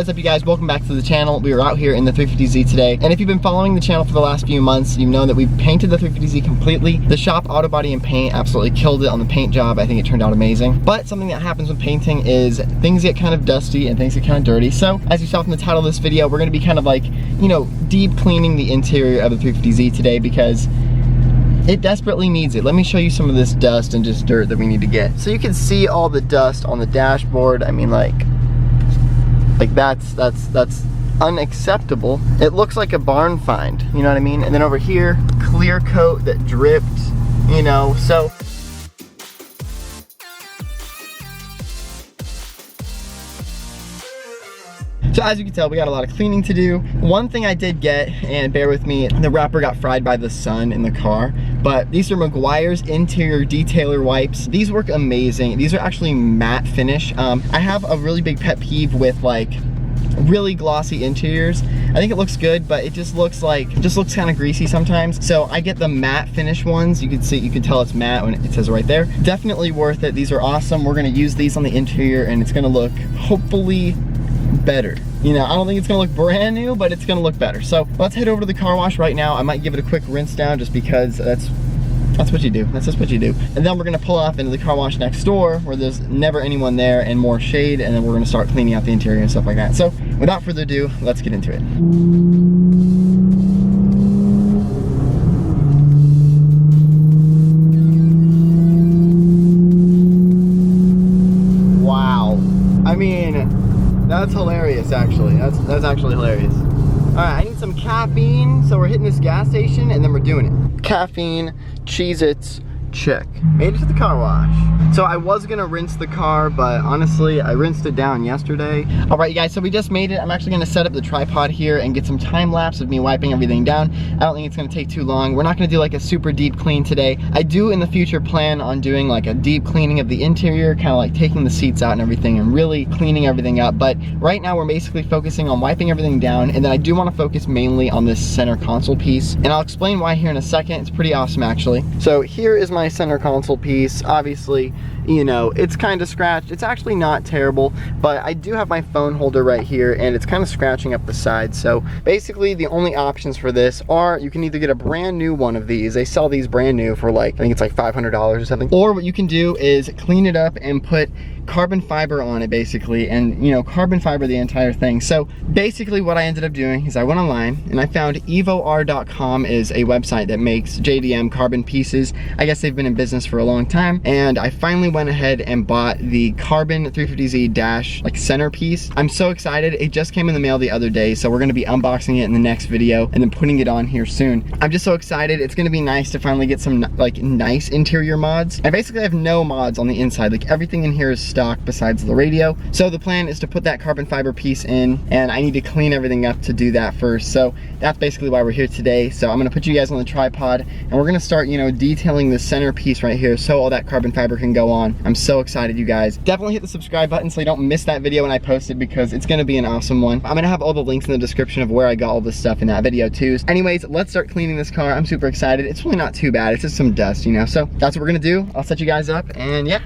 What is up, you guys? Welcome back to the channel. We are out here in the 350Z today, and if you've been following the channel for the last few months, you've known that we've painted the 350Z completely. The shop auto body and paint absolutely killed it on the paint job. I think it turned out amazing. But something that happens with painting is things get kind of dusty and things get kind of dirty. So as you saw from the title of this video, we're going to be kind of like, you know, deep cleaning the interior of the 350Z today because it desperately needs it. Let me show you some of this dust and just dirt that we need to get. So you can see all the dust on the dashboard. I mean, like that's unacceptable. It looks like a barn find, you know what I mean? And then over here, clear coat that dripped, you know, so as you can tell, we got a lot of cleaning to do. One thing I did get, and bear with me, the wrapper got fried by the sun in the car, but these are Meguiar's interior detailer wipes. These work amazing. These are actually matte finish. I have a really big pet peeve with like really glossy interiors. I think it looks good, but it just looks kind of greasy sometimes. So I get the matte finish ones. You can tell it's matte when it says right there. Definitely worth it. These are awesome. We're gonna use these on the interior and it's gonna look hopefully better. You know, I don't think it's gonna look brand new, but it's gonna look better. So let's head over to the car wash right now. I might give it a quick rinse down just because that's what you do. That's just what you do. And then we're gonna pull off into the car wash next door where there's never anyone there and more shade, and then we're gonna start cleaning out the interior and stuff like that. So without further ado, let's get into it. Wow. I mean, that's hilarious, actually. That's actually hilarious. All right, I need some caffeine, so we're hitting this gas station and then we're doing it. Caffeine, Cheez-Its, check. Made it to the car wash. So I was gonna rinse the car, but honestly, I rinsed it down yesterday. All right, you guys, so we just made it. I'm actually gonna set up the tripod here and get some time lapse of me wiping everything down. I don't think it's gonna take too long. We're not gonna do like a super deep clean today. I do in the future plan on doing like a deep cleaning of the interior, kind of like taking the seats out and everything and really cleaning everything up. But right now we're basically focusing on wiping everything down, and then I do wanna focus mainly on this center console piece. And I'll explain why here in a second. It's pretty awesome, actually. So here is my center console piece. Obviously, you know, it's kind of scratched. It's actually not terrible, but I do have my phone holder right here and it's kind of scratching up the side. So basically the only options for this are you can either get a brand new one of these. They sell these brand new for like, I think it's like $500 or something. Or what you can do is clean it up and put carbon fiber on it basically, and you know, carbon fiber the entire thing. So basically what I ended up doing is I went online and I found evor.com is a website that makes JDM carbon pieces. I guess they've been in business for a long time, and I finally went ahead and bought the carbon 350Z dash like centerpiece. I'm so excited. It just came in the mail the other day, so we're going to be unboxing it in the next video and then putting it on here soon. I'm just so excited. It's going to be nice to finally get some like nice interior mods. I basically have no mods on the inside. Like everything in here is stock besides the radio. So the plan is to put that carbon fiber piece in, and I need to clean everything up to do that first. So that's basically why we're here today. So I'm gonna put you guys on the tripod and we're gonna start, you know, detailing the center piece right here so all that carbon fiber can go on. I'm so excited, you guys. Definitely hit the subscribe button so you don't miss that video when I post it, because it's gonna be an awesome one. I'm gonna have all the links in the description of where I got all this stuff in that video too. Anyways, let's start cleaning this car. I'm super excited. It's really not too bad. It's just some dust, you know. So that's what we're gonna do. I'll set you guys up and yeah.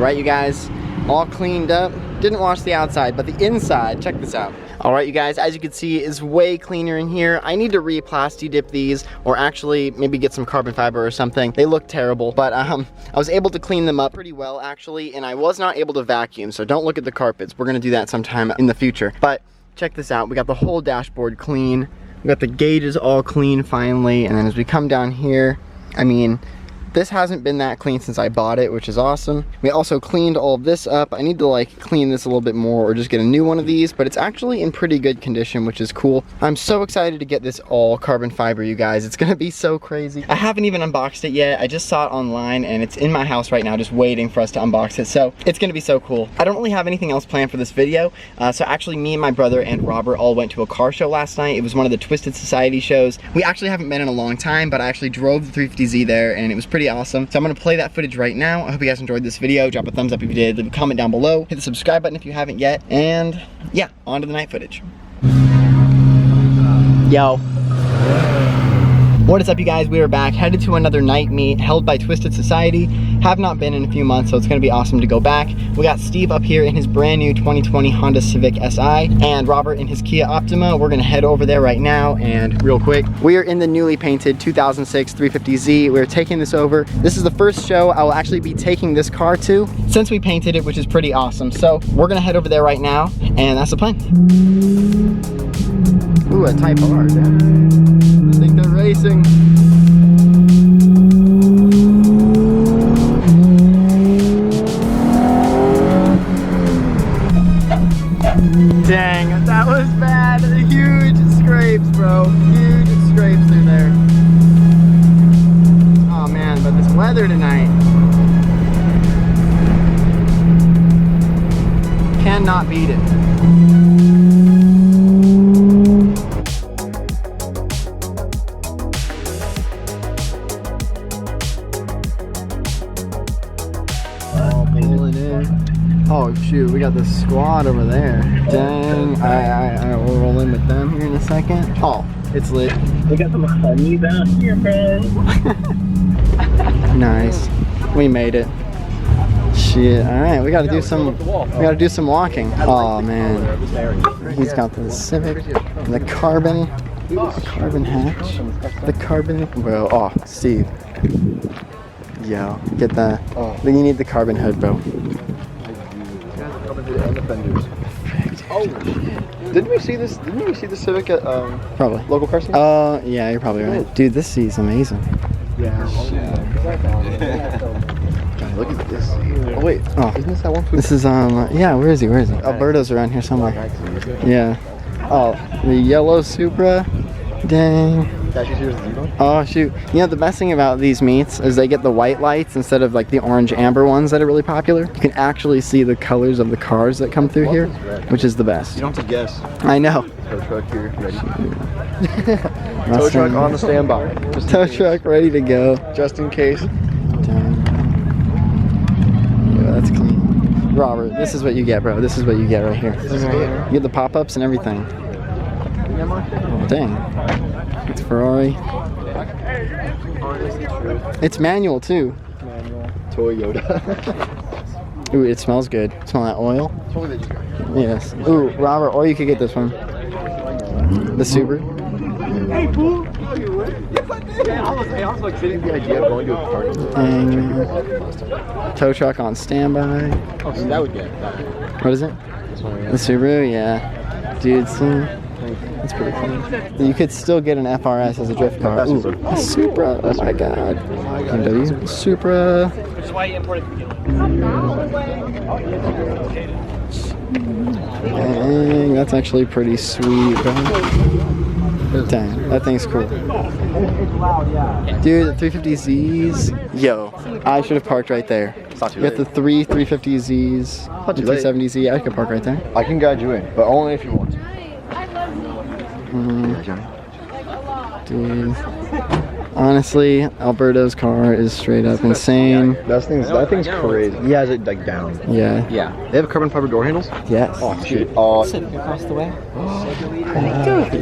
right, you guys, all cleaned up. Didn't wash the outside, but the inside, check this out. All right, you guys, as you can see, is way cleaner in here. I need to re-plasti dip these, or actually maybe get some carbon fiber or something. They look terrible, but I was able to clean them up pretty well, actually, and I was not able to vacuum, so don't look at the carpets. We're gonna do that sometime in the future. But check this out. We got the whole dashboard clean. We got the gauges all clean finally, and then as we come down here, I mean, this hasn't been that clean since I bought it, which is awesome. We also cleaned all of this up. I need to like clean this a little bit more or just get a new one of these, but it's actually in pretty good condition, which is cool. I'm so excited to get this all carbon fiber, you guys. It's gonna be so crazy. I haven't even unboxed it yet. I just saw it online and it's in my house right now, just waiting for us to unbox it. So it's gonna be so cool. I don't really have anything else planned for this video. So actually me and my brother and Robert all went to a car show last night. It was one of the Twisted Society shows. We actually haven't been in a long time, but I actually drove the 350Z there and it was pretty awesome. So I'm gonna play that footage right now. I hope you guys enjoyed this video. Drop a thumbs up if you did, leave a comment down below, hit the subscribe button if you haven't yet, and yeah, on to the night footage. Yo. What is up, you guys? We are back, headed to another night meet held by Twisted Society. Have not been in a few months, so it's gonna be awesome to go back. We got Steve up here in his brand new 2020 Honda Civic Si, and Robert in his Kia Optima. We're gonna head over there right now, and real quick, we are in the newly painted 2006 350Z. We're taking this over. This is the first show I will actually be taking this car to since we painted it, which is pretty awesome. So we're gonna head over there right now, and that's the plan. Ooh, a Type R, I think they're racing. Dang, that was bad. Huge scrapes, bro. Huge scrapes through there. Oh man, but this weather tonight. Cannot beat it. Oh shoot, we got the squad over there. Dang, I will roll in with them here in a second. Oh, it's lit. We got some honey down here, bro. Nice. We made it. Shit. Alright, we gotta do some walking. Oh man. He's got the Civic, the carbon hatch. The carbon, bro. Oh, Steve. Yo, get that. You need the carbon hood, bro. And the fenders. Oh shit. Didn't we see this Civic at probably local car sales? Oh yeah, you're probably right. Dude, this is amazing. Yeah. God, look at this. Oh wait. Oh, isn't this that one? This is yeah, where is he? Alberto's around here somewhere. Yeah. Oh, the yellow Supra. Dang. Oh shoot. You know, the best thing about these meets is they get the white lights instead of like the orange amber ones that are really popular. You can actually see the colors of the cars that come through here, which is the best. You don't have to guess. I know. Tow truck here, ready. Tow truck on the standby. Tow truck ready to go. Just in case. Dang. Yeah, that's clean. Robert, this is what you get, bro. This is what you get right here. You get the pop-ups and everything. Oh, dang. It's Ferrari. It's manual too. Manual. Toyota. Ooh, it smells good. Smell that oil? Yes. Ooh, Robert, or you could get this one. The Subaru. Hey, fool! I was like sitting the idea of going to a party. Tow truck on standby. Oh, so that would get that. What is it? The Subaru, yeah. Dude, it's pretty cool. You could still get an FRS as a drift car. Ooh, a Supra. Oh my god. BMW. Supra. Which is why you imported the Dang, that's actually pretty sweet, bro. Dang, that thing's cool. Dude, the 350Zs. Yo, I should have parked right there. You got the three 350Zs, the 370Z. I could park right there. I can guide you in, but only if you want to. Dude, honestly, Alberto's car is straight up insane. That thing's crazy. He has it like down. Yeah. Yeah. They have carbon fiber door handles? Yes. Oh shit. Oh. Civic across the way.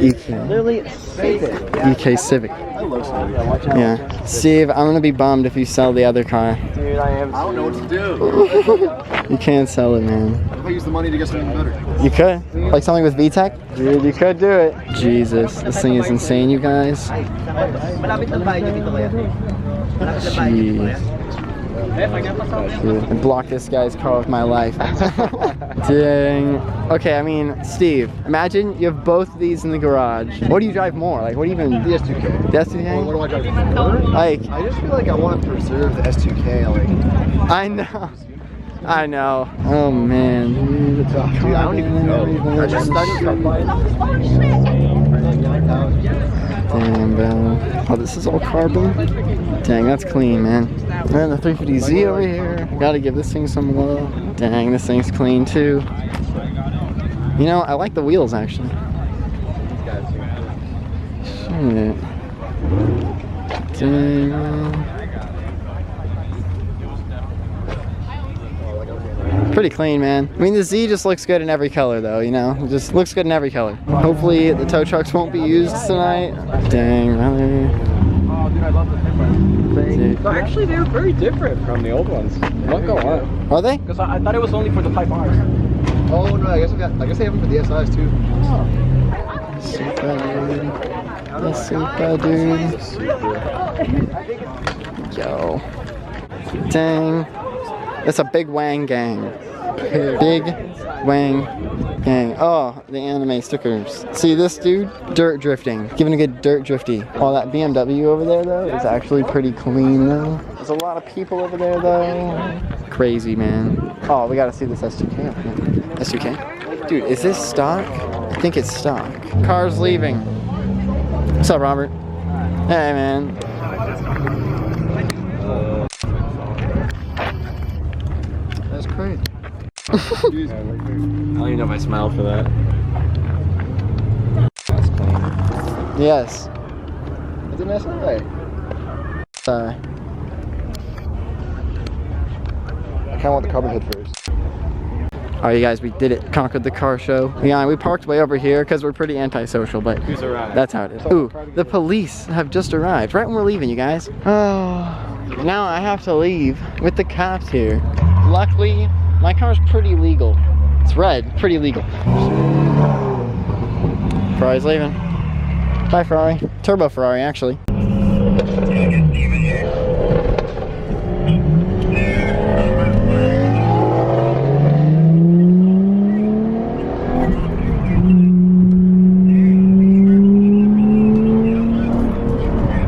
EK. Literally Civic. EK Civic. I love Civic. Yeah. Steve, I'm gonna be bummed if you sell the other car. Dude, I am. I don't know what to do. You can't sell it, man. If I use the money to get something better. You could. Like something with VTEC? Dude, you could do it. Jesus, this thing is insane, you guys. Jeez. Dude, I blocked this guy's car with my life. Dang. Okay, I mean, Steve, imagine you have both of these in the garage. What do you drive more? Like, what do you even... The S2K. The S2K? What do I drive more? Like... I just feel like I want to preserve the S2K. Like... I know. I know. Oh, man. Dude, I don't even know. I just Damn, bro. Oh, this is all carbon? Dang, that's clean, man. And the 350z over here. Gotta give this thing some love. Dang, this thing's clean, too. You know, I like the wheels, actually. Shit. Dang, man. Pretty clean, man. I mean, the Z just looks good in every color, though, you know? It just looks good in every color. Hopefully, the tow trucks won't be used tonight. Dang, really? Oh, dude, I love the difference. No, actually, they're very different from the old ones. Don't go on. Are they? Because I thought it was only for the Type R's. Oh, no, I guess they have them for the SIs, too. Oh. Supra, dude. The Supra, dude. Yo. Dang. That's a big wang gang. Big wang gang. Oh, the anime stickers. See this dude? Dirt drifting. Giving a good dirt drifty. Oh, that BMW over there though is actually pretty clean though. There's a lot of people over there though. Crazy, man. Oh, we gotta see this S2K up here. S2K? Dude, is this stock? I think it's stock. Car's leaving. What's up, Robert? Hey, man. Great. I don't even know if I smiled for that. That's clean. Yes. It's a nice way. Sorry. I kind of want the carbon hood first. Alright, you guys, we did it. Conquered the car show. Yeah, we parked way over here because we're pretty antisocial, but that's how it is. Ooh, the police have just arrived right when we're leaving, you guys. Oh, now I have to leave with the cops here. Luckily, my car's pretty legal. It's red, pretty legal. Ferrari's leaving. Bye, Ferrari. Turbo Ferrari, actually.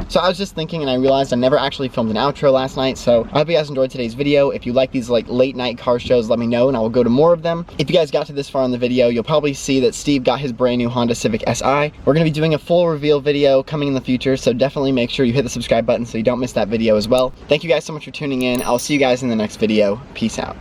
So I was just thinking and I realized I never actually filmed an outro last night, so I hope you guys enjoyed today's video. If you like these like late night car shows, let me know and I will go to more of them. If you guys got to this far in the video, you'll probably see that Steve got his brand new Honda Civic Si. We're gonna be doing a full reveal video coming in the future, so definitely make sure you hit the subscribe button so you don't miss that video as well. Thank you guys so much for tuning in. I'll see you guys in the next video. Peace out.